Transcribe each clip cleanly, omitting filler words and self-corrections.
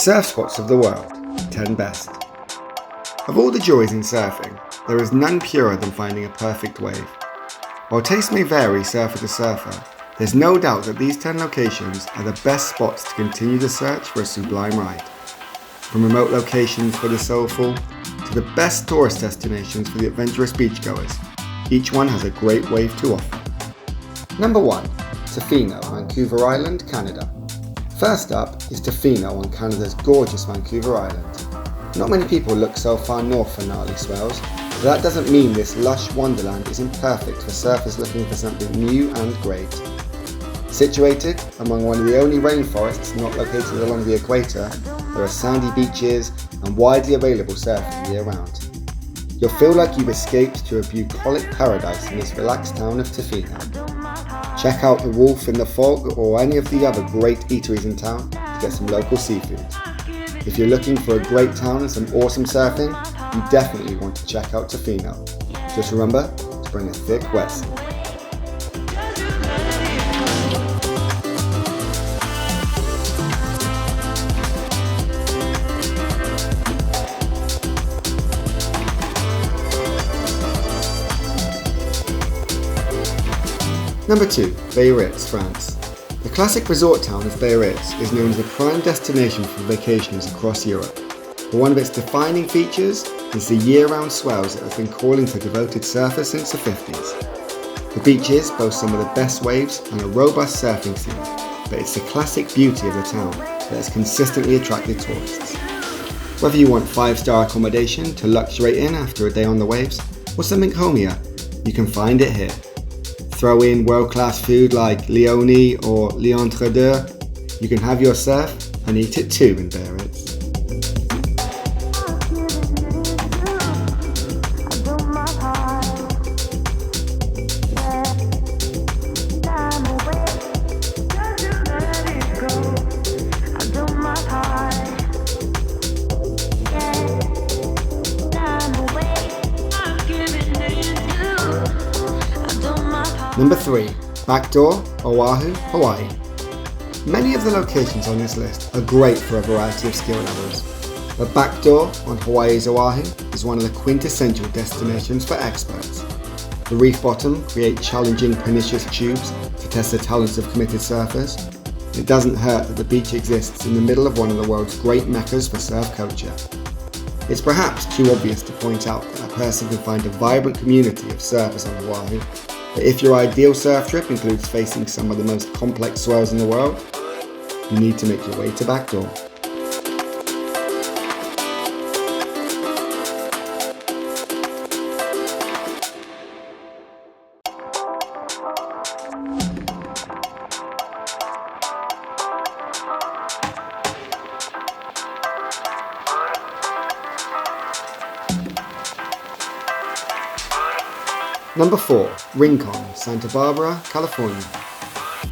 Surf spots of the world, 10 best. Of all the joys in surfing, there is none purer than finding a perfect wave. While taste may vary surfer to surfer, there's no doubt that these 10 locations are the best spots to continue the search for a sublime ride. From remote locations for the soulful, to the best tourist destinations for the adventurous beachgoers, each one has a great wave to offer. Number 1. Tofino, Vancouver Island, Canada. First up is Tofino on Canada's gorgeous Vancouver Island. Not many people look so far north for gnarly swells, but that doesn't mean this lush wonderland isn't perfect for surfers looking for something new and great. Situated among one of the only rainforests not located along the equator, there are sandy beaches and widely available surfing year-round. You'll feel like you've escaped to a bucolic paradise in this relaxed town of Tofino. Check out the Wolf in the Fog or any of the other great eateries in town to get some local seafood. If you're looking for a great town and some awesome surfing, you definitely want to check out Tofino. Just remember to bring a thick wetsuit. Number 2. Biarritz, France. The classic resort town of Biarritz is known as a prime destination for vacationers across Europe, but one of its defining features is the year-round swells that have been calling to devoted surfers since the 50s. The beaches boast some of the best waves and a robust surfing scene, but it's the classic beauty of the town that has consistently attracted tourists. Whether you want 5-star accommodation to luxuriate in after a day on the waves, or something homier, you can find it here. Throw in world-class food like Leone or l'Entre-deux. You can have your surf and eat it too in Biarritz. Number 3. Backdoor, Oahu, Hawaii. Many of the locations on this list are great for a variety of skill levels, but Backdoor on Hawaii's Oahu is one of the quintessential destinations for experts. The reef bottom creates challenging pernicious tubes to test the talents of committed surfers. It doesn't hurt that the beach exists in the middle of one of the world's great meccas for surf culture. It's perhaps too obvious to point out that a person can find a vibrant community of surfers on Oahu, but if your ideal surf trip includes facing some of the most complex swells in the world, you need to make your way to Backdoor. Number 4. Rincon, Santa Barbara, California.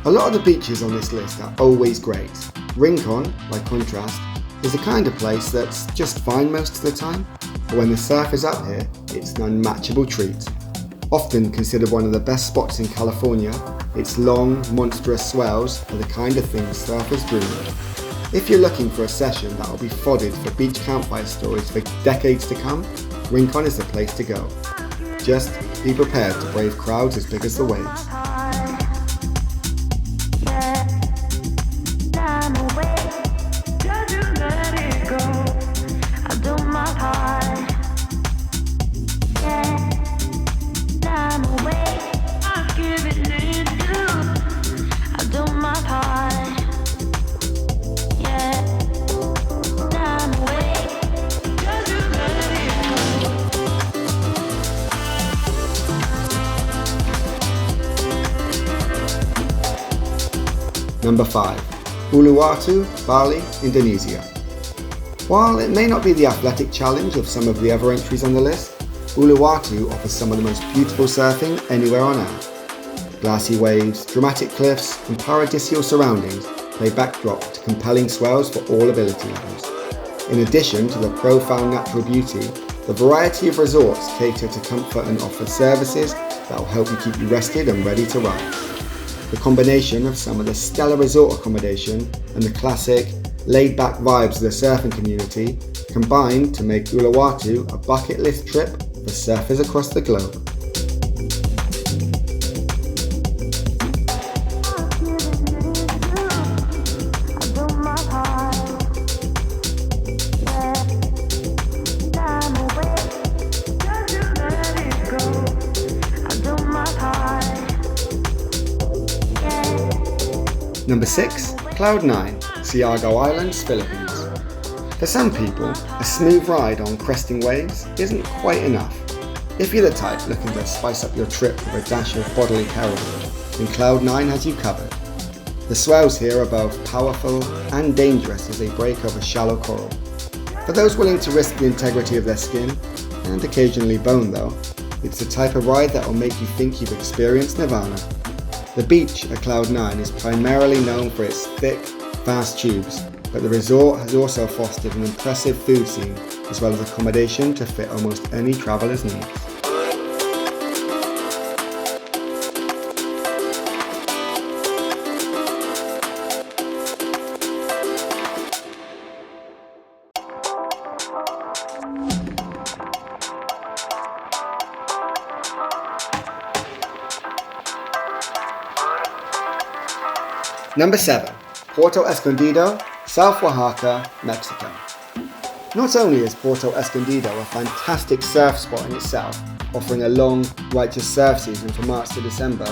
A lot of the beaches on this list are always great. Rincon, by contrast, is the kind of place that's just fine most of the time, but when the surf is up here, it's an unmatchable treat. Often considered one of the best spots in California, its long, monstrous swells are the kind of things surfers dream of. If you're looking for a session that will be foddered for beach campfire stories for decades to come, Rincon is the place to go. Just be prepared to brave crowds as big as the waves. Number 5. Uluwatu, Bali, Indonesia. While it may not be the athletic challenge of some of the other entries on the list, Uluwatu offers some of the most beautiful surfing anywhere on earth. Glassy waves, dramatic cliffs, and paradisial surroundings play backdrop to compelling swells for all ability levels. In addition to the profound natural beauty, the variety of resorts cater to comfort and offer services that will help you keep you rested and ready to ride. The combination of some of the stellar resort accommodation and the classic laid-back vibes of the surfing community combined to make Uluwatu a bucket list trip for surfers across the globe. Number 6. Cloudnine, Siargao Islands, Philippines. For some people, a smooth ride on cresting waves isn't quite enough. If you're the type looking to spice up your trip with a dash of bodily peril, then Cloudnine has you covered. The swells here are both powerful and dangerous as they break over shallow coral. For those willing to risk the integrity of their skin, and occasionally bone though, it's the type of ride that will make you think you've experienced nirvana. The beach at Cloudnine is primarily known for its thick, fast tubes, but the resort has also fostered an impressive food scene as well as accommodation to fit almost any traveller's needs. Number 7. Porto Escondido, South Oaxaca, Mexico. Not only is Porto Escondido a fantastic surf spot in itself, offering a long, righteous surf season from March to December,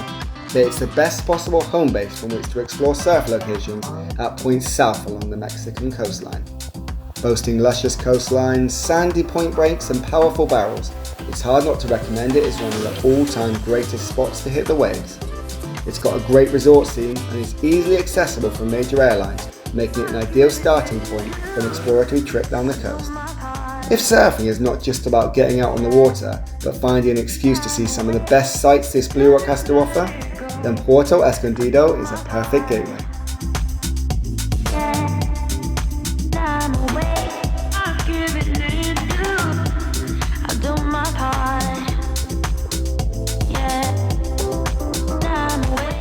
but it's the best possible home base from which to explore surf locations at points south along the Mexican coastline. Boasting luscious coastlines, sandy point breaks and powerful barrels, it's hard not to recommend it as one of the all-time greatest spots to hit the waves. It's got a great resort scene and is easily accessible from major airlines, making it an ideal starting point for an exploratory trip down the coast. If surfing is not just about getting out on the water, but finding an excuse to see some of the best sights this blue rock has to offer, then Porto Escondido is a perfect gateway.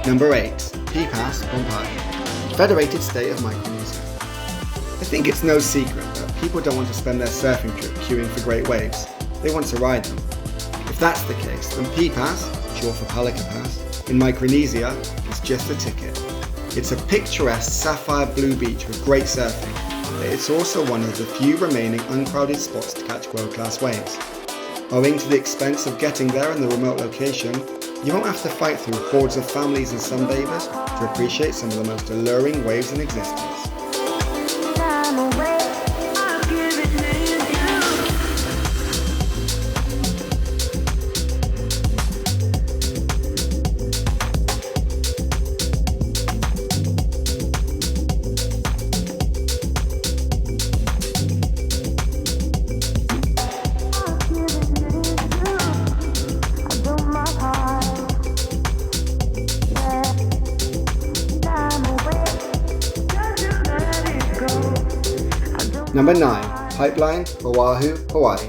Number 8. Pipas, Pohnpei, Federated State of Micronesia. I think it's no secret that people don't want to spend their surfing trip queuing for great waves, they want to ride them. If that's the case, then Pipas, short for Palika Pass, in Micronesia is just the ticket. It's a picturesque sapphire blue beach with great surfing, but it's also one of the few remaining uncrowded spots to catch world-class waves. Owing to the expense of getting there in the remote location, you won't have to fight through hordes of families and sunbathers to appreciate some of the most alluring waves in existence. Number 9. Pipeline, Oahu, Hawaii.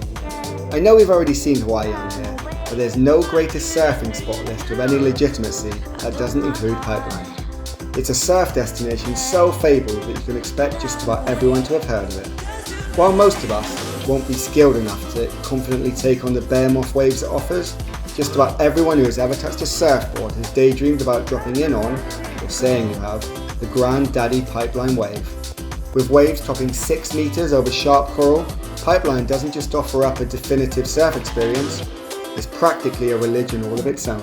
I know we've already seen Hawaii on here, but there's no greater surfing spot list of any legitimacy that doesn't include Pipeline. It's a surf destination so fabled that you can expect just about everyone to have heard of it. While most of us won't be skilled enough to confidently take on the behemoth waves it offers, just about everyone who has ever touched a surfboard has daydreamed about dropping in on, or saying you have, the granddaddy Pipeline wave. With waves topping 6 meters over sharp coral, Pipeline doesn't just offer up a definitive surf experience, it's practically a religion all of its own.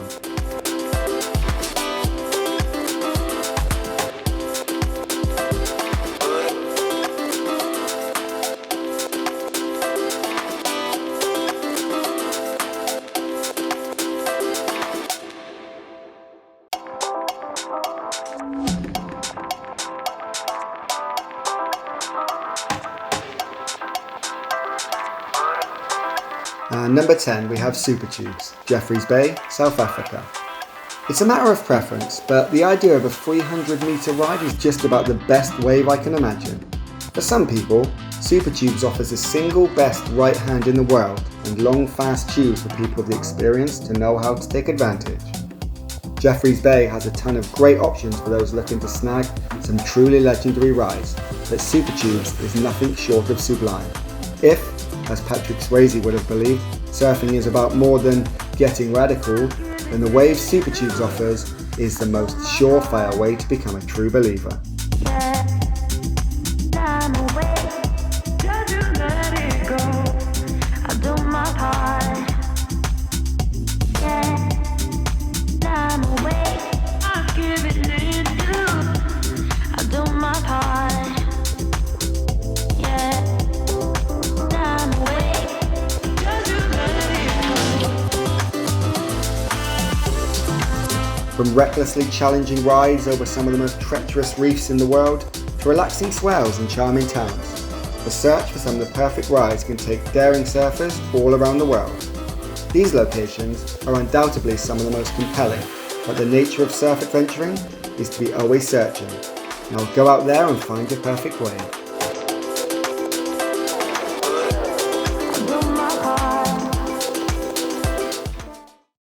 And number 10, we have Super Tubes, Jeffreys Bay, South Africa. It's a matter of preference, but the idea of a 300-metre ride is just about the best wave I can imagine. For some people, Super Tubes offers the single best right hand in the world and long fast tubes for people with the experience to know how to take advantage. Jeffreys Bay has a ton of great options for those looking to snag some truly legendary rides, but Super Tubes is nothing short of sublime. If, as Patrick Swayze would have believed, surfing is about more than getting radical, then the wave Super Tubes offers is the most surefire way to become a true believer. From recklessly challenging rides over some of the most treacherous reefs in the world, to relaxing swells and charming towns, the search for some of the perfect rides can take daring surfers all around the world. These locations are undoubtedly some of the most compelling, but the nature of surf adventuring is to be always searching. Now go out there and find your perfect wave.